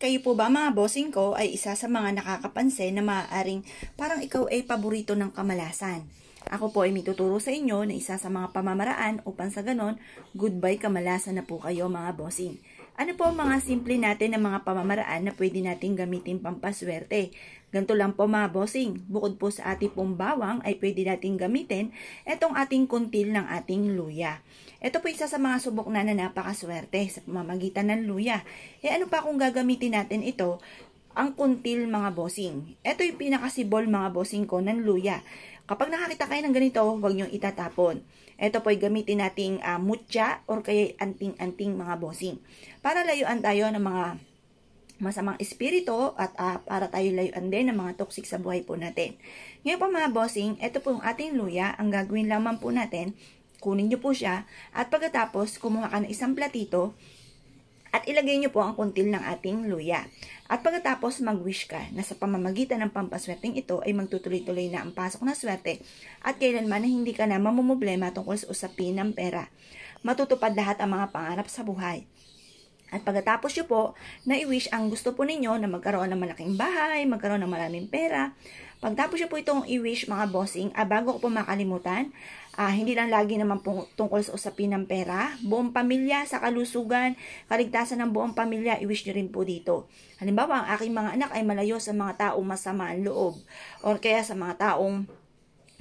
Kayo po ba mga bossing ko ay isa sa mga nakakapansin na maaaring parang ikaw ay paborito ng kamalasan? Ako po ay mituturo sa inyo na isa sa mga pamamaraan upang sa ganon, goodbye kamalasan na po kayo mga bossing. Ano po mga simple natin na mga pamamaraan na pwede nating gamitin pampaswerte? Ganito lang po mga bossing, bukod po sa ating pong bawang ay pwede nating gamitin itong ating kuntil ng ating luya. Ito po isa sa mga subok na napakaswerte sa pamamagitan ng luya. Ano pa kung gagamitin natin ito? Ang kuntil mga bossing. Ito yung pinakasibol mga bossing ko ng luya. Kapag nakakita kayo ng ganito, huwag nyo itatapon. Ito po ay gamitin nating mutya or kaya anting-anting mga bossing. Para layuan tayo ng mga masamang espiritu at para tayo layuan din ng mga toxic sa buhay po natin. Ngayon po mga bossing, ito po yung ating luya. Ang gagawin lamang po natin, kunin nyo po siya at pagkatapos kumuha ka ng isang platito at ilagay nyo po ang kuntil ng ating luya. At pagkatapos mag-wish ka na sa pamamagitan ng pampaswerteng ito ay magtutuloy-tuloy na ang pasok na swerte at kailanman na hindi ka na mamumblema tungkol sa usapin ng pera. Matutupad lahat ang mga pangarap sa buhay. At pagkatapos nyo po na i-wish ang gusto po ninyo na magkaroon ng malaking bahay, magkaroon ng maraming pera. Pagtapos nyo po itong i-wish mga bossing, bago ko po makalimutan, hindi lang lagi naman po tungkol sa usapin ng pera, buong pamilya, sa kalusugan, kaligtasan ng buong pamilya, i-wish nyo rin po dito. Halimbawa, ang aking mga anak ay malayo sa mga taong masama ang loob, or kaya sa mga taong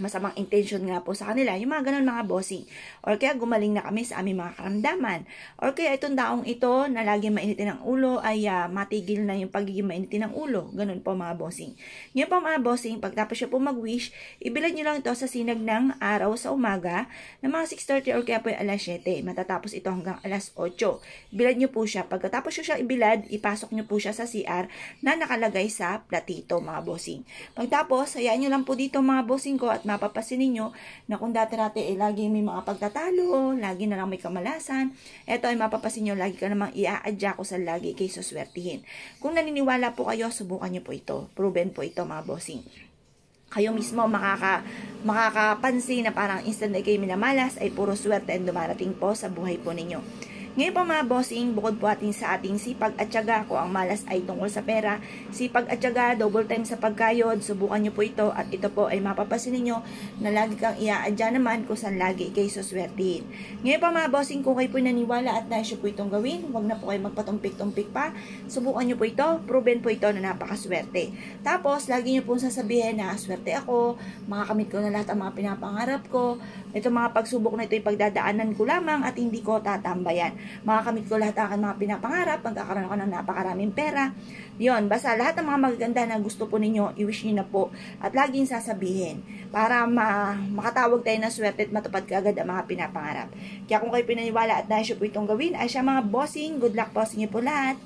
masamang intention nga po sa kanila, yung mga ganun mga bossing. Or kaya gumaling na kami sa aming mga karamdaman. Or kaya itong taong ito na lagi mainitin ang ulo ay matigil na yung pagiging mainitin ng ulo. Ganun po mga bossing. Ngayon po mga bossing, pagtapos siya po mag-wish, ibilad nyo lang ito sa sinag ng araw sa umaga ng mga 6:30 or kaya po yung alas 7. Matatapos ito hanggang alas 8. Bilad nyo po siya. Pagkatapos nyo siya ibilad, ipasok nyo po siya sa CR na nakalagay sa platito mga bossing. Pagtapos, hayaan nyo lang po dito mga bossing ko at mapapasin ninyo na kung dati-dati lagi may mga pagtatalo, lagi na lang may kamalasan, eto ay mapapasin nyo, lagi ka namang i-aadya ko sa lagi kay suswertihin. Kung naniniwala po kayo, subukan nyo po ito. Proven po ito mga bossing. Kayo mismo makakapansin na parang instant na kayo minamalas ay puro swerte ang dumarating po sa buhay po ninyo. Ngayon po mga bossing, bukod po atin sa ating sipag at tiyaga, kung ang malas ay tungkol sa pera, sipag at tiyaga, double time sa pagkayod, subukan nyo po ito at ito po ay mapapasin ninyo na lagi kang iaadya naman kung saan lagi kayo suswertihin. Ngayon po mga bossing, kung kayo po naniwala at nais po itong gawin, huwag na po kayo magpatumpik-tumpik pa, subukan nyo po ito, proven po ito na napakaswerte. Tapos, lagi nyo po sasabihin na swerte ako, makakamit ko na lahat ang mga pinapangarap ko, ito mga pagsubok na ito ay pagdadaanan ko lamang at hindi ko tatambayan. Makakamit ko lahat ang mga pinapangarap, magkakaroon ako ng napakaraming pera. Yun, basta lahat ng mga magaganda na gusto po ninyo, i-wish nyo na po at laging sasabihin para makatawag tayo ng swerte at matupad kaagad ang mga pinapangarap. Kaya kung kayo pinaniwala at nais po itong gawin, ay siya mga bossing, good luck po sa inyo po lahat.